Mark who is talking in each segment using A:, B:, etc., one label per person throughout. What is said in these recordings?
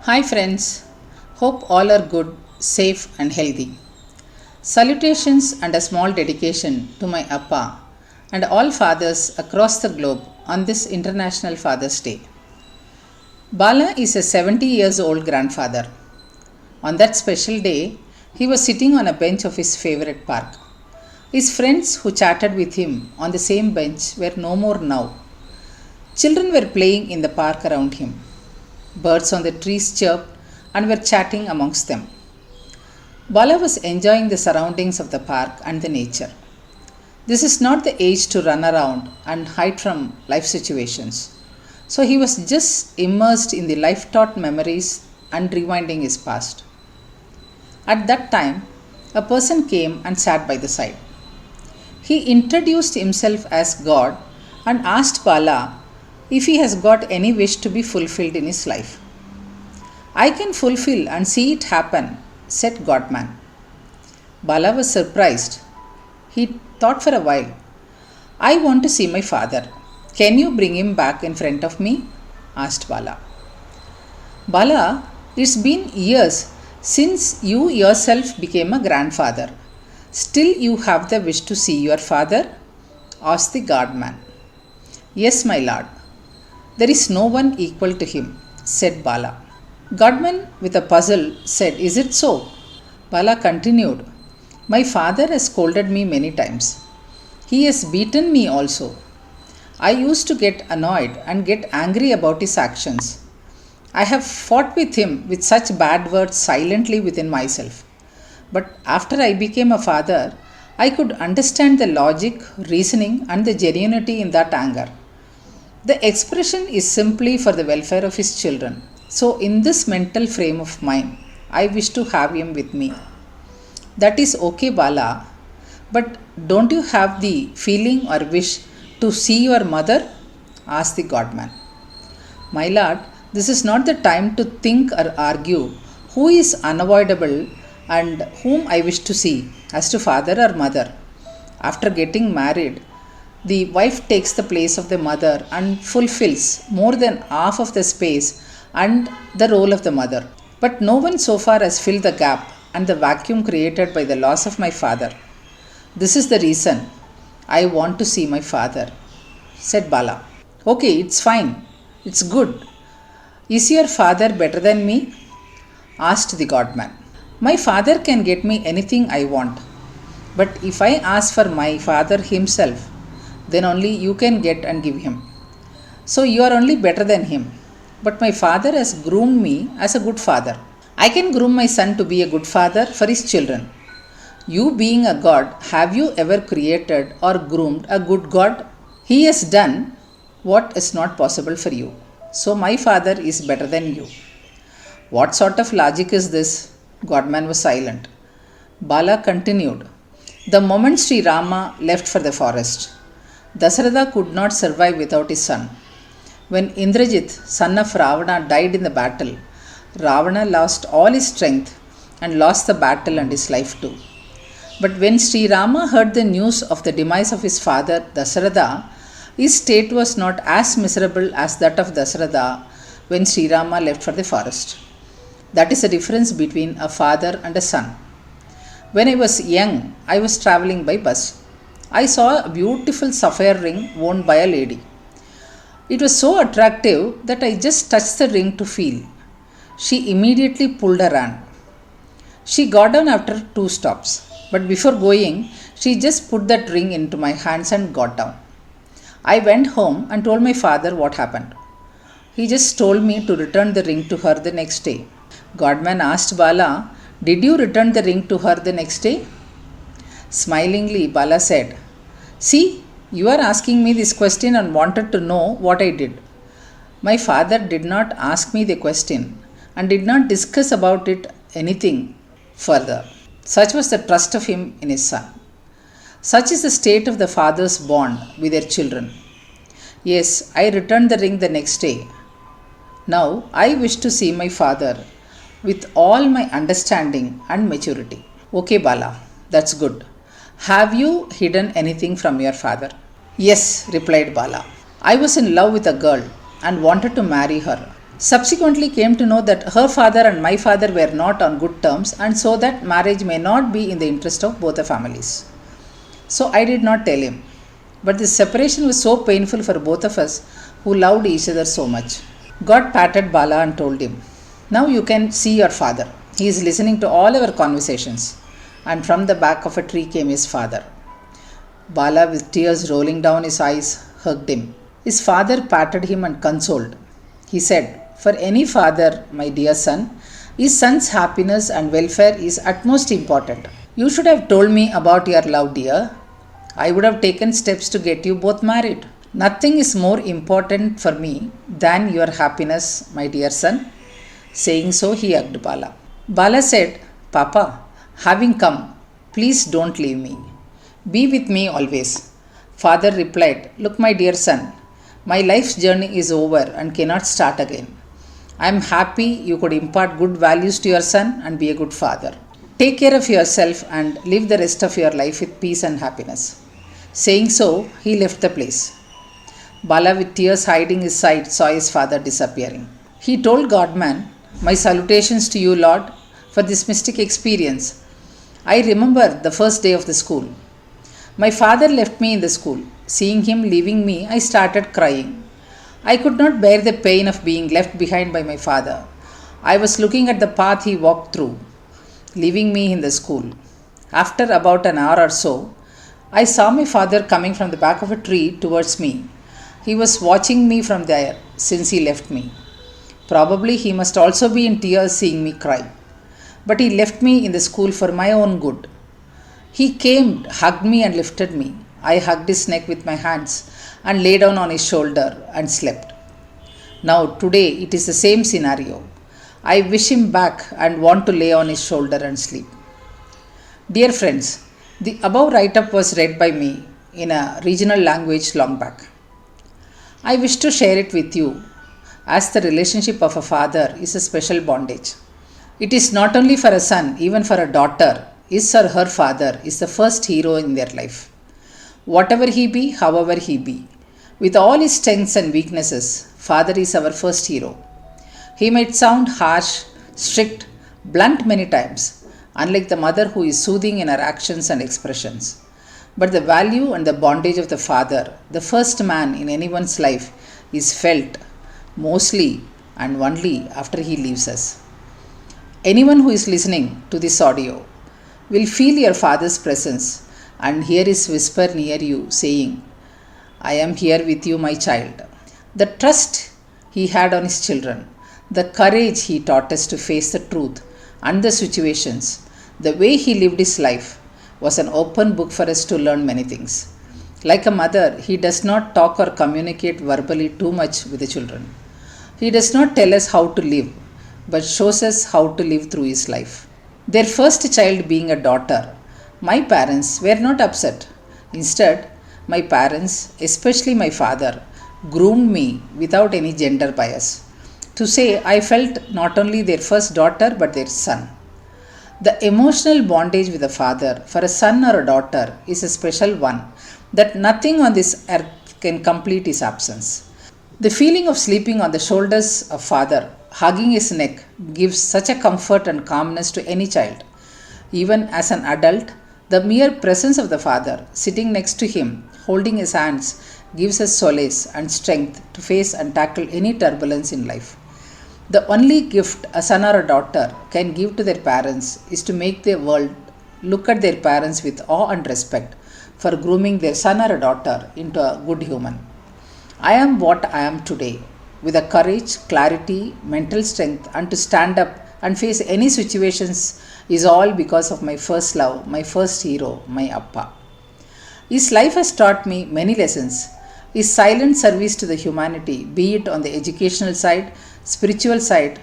A: Hi friends, hope all are good, safe and healthy. Salutations and a small dedication to my appa and all fathers across the globe on this International Father's Day. Bala is a 70 years old grandfather. On that special day, he was sitting on a bench of his favorite park. His friends who chatted with him on the same bench were no more now. Children were playing in the park around him. Birds on the trees chirped and were chatting amongst them. Bala was enjoying the surroundings of the park and the nature. This is not the age to run around and hide from life situations. So he was just immersed in the life taught memories and rewinding his past. At that time, a person came and sat by the side. He introduced himself as God and asked Bala if he has got any wish to be fulfilled in his life. I can fulfill and see it happen, said Godman. Bala was surprised. He thought for a while. I want to see my father. Can you bring him back in front of me? Asked Bala. Bala, it's been years since you yourself became a grandfather. Still you have the wish to see your father? Asked the guardman. Yes, my lord. There is no one equal to him, said Bala. Godman, with a puzzle, said, Is it so? Bala continued, My father has scolded me many times. He has beaten me also. I used to get annoyed and get angry about his actions. I have fought with him with such bad words silently within myself. But after I became a father, I could understand the logic, reasoning, and the genuinity in that anger. The expression is simply for the welfare of his children. So, in this mental frame of mind, I wish to have him with me. That is okay, Bala, but don't you have the feeling or wish to see your mother? Asked the godman. My lord, this is not the time to think or argue who is unavoidable and whom I wish to see, as to father or mother. After getting married, the wife takes the place of the mother and fulfills more than half of the space and the role of the mother. But no one so far has filled the gap and the vacuum created by the loss of my father. This is the reason I want to see my father, said Bala. Okay, it's fine. It's good. Is your father better than me? Asked the godman. My father can get me anything I want. But if I ask for my father himself, then only you can get and give him. So you are only better than him. But my father has groomed me as a good father. I can groom my son to be a good father for his children. You being a god, have you ever created or groomed a good god? He has done what is not possible for you. So my father is better than you. What sort of logic is this? Godman was silent. Bala continued. The moment Sri Rama left for the forest, Dasaratha could not survive without his son. When Indrajit, son of Ravana, died in the battle, Ravana lost all his strength and lost the battle and his life too. But when Sri Rama heard the news of the demise of his father Dasaratha, his state was not as miserable as that of Dasaratha when Sri Rama left for the forest. That is the difference between a father and a son. When I was young, I was travelling by bus. I saw a beautiful sapphire ring worn by a lady. It was so attractive that I just touched the ring to feel. She immediately pulled her hand. She got down after 2 stops, but before going, she just put that ring into my hands and got down. I went home and told my father what happened. He just told me to return the ring to her the next day. Godman asked Bala, Did you return the ring to her the next day? Smilingly, Bala said, See, you are asking me this question and wanted to know what I did. My father did not ask me the question and did not discuss about it anything further. Such was the trust of him in his son. Such is the state of the father's bond with their children. Yes, I returned the ring the next day. Now I wish to see my father with all my understanding and maturity. Okay, Bala, that's good. Have you hidden anything from your father? Yes, replied Bala. I was in love with a girl and wanted to marry her. Subsequently came to know that her father and my father were not on good terms, and so that marriage may not be in the interest of both the families. So I did not tell him. But this separation was so painful for both of us who loved each other so much. God patted Bala and told him, "Now you can see your father. He is listening to all our conversations." And from the back of a tree came his father. Bala, with tears rolling down his eyes, hugged him. His father patted him and consoled. He said, "For any father, my dear son, his son's happiness and welfare is utmost important. You should have told me about your love, dear. I would have taken steps to get you both married. Nothing is more important for me than your happiness, my dear son." Saying so, he hugged Bala. Bala said, "Papa, having come, please don't leave me. Be with me always." Father replied, "Look, my dear son, my life's journey is over and cannot start again. I am happy you could impart good values to your son and be a good father. Take care of yourself and live the rest of your life with peace and happiness." Saying so, he left the place. Bala, with tears hiding his sight, saw his father disappearing. He told Godman, "My salutations to you, Lord, for this mystic experience. I remember the first day of the school. My father left me in the school. Seeing him leaving me, I started crying. I could not bear the pain of being left behind by my father. I was looking at the path he walked through, leaving me in the school. After about an hour or so, I saw my father coming from the back of a tree towards me. He was watching me from there since he left me. Probably he must also be in tears seeing me cry. But he left me in the school for my own good. He came, hugged me and lifted me. I hugged his neck with my hands and lay down on his shoulder and slept. Now today it is the same scenario. I wish him back and want to lay on his shoulder and sleep." Dear friends, the above write-up was read by me in a regional language long back. I wish to share it with you as the relationship of a father is a special bondage. It is not only for a son, even for a daughter, his or her father is the first hero in their life. Whatever he be, however he be, with all his strengths and weaknesses, father is our first hero. He might sound harsh, strict, blunt many times, unlike the mother who is soothing in her actions and expressions. But the value and the bondage of the father, the first man in anyone's life, is felt mostly and only after he leaves us. Anyone who is listening to this audio will feel your father's presence and hear his whisper near you saying, "I am here with you, my child." The trust he had on his children, the courage he taught us to face the truth and the situations, the way he lived his life was an open book for us to learn many things. Like a mother, he does not talk or communicate verbally too much with the children. He does not tell us how to live, but shows us how to live through his life. Their first child being a daughter, my parents were not upset. Instead, my parents, especially my father, groomed me without any gender bias. To say I felt not only their first daughter but their son. The emotional bondage with a father for a son or a daughter is a special one that nothing on this earth can complete its absence. The feeling of sleeping on the shoulders of father, hugging his neck, gives such a comfort and calmness to any child. Even as an adult, the mere presence of the father, sitting next to him, holding his hands, gives us solace and strength to face and tackle any turbulence in life. The only gift a son or a daughter can give to their parents is to make the world look at their parents with awe and respect for grooming their son or a daughter into a good human. I am what I am today, with the courage, clarity, mental strength, and to stand up and face any situations is all because of my first love, my first hero, my appa. His life has taught me many lessons. His silent service to the humanity, be it on the educational side, spiritual side,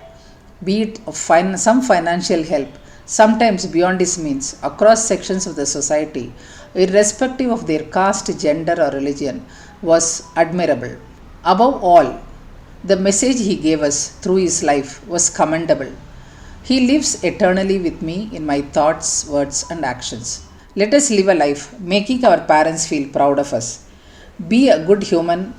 A: be it of some financial help, sometimes beyond his means, across sections of the society, irrespective of their caste, gender, or religion, was admirable. Above all, the message he gave us through his life was commendable. He lives eternally with me in my thoughts, words, and actions. Let us live a life making our parents feel proud of us. Be a good human,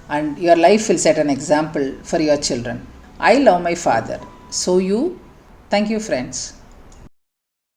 A: and your life will set an example for your children. I love my father. So you? Thank you, friends.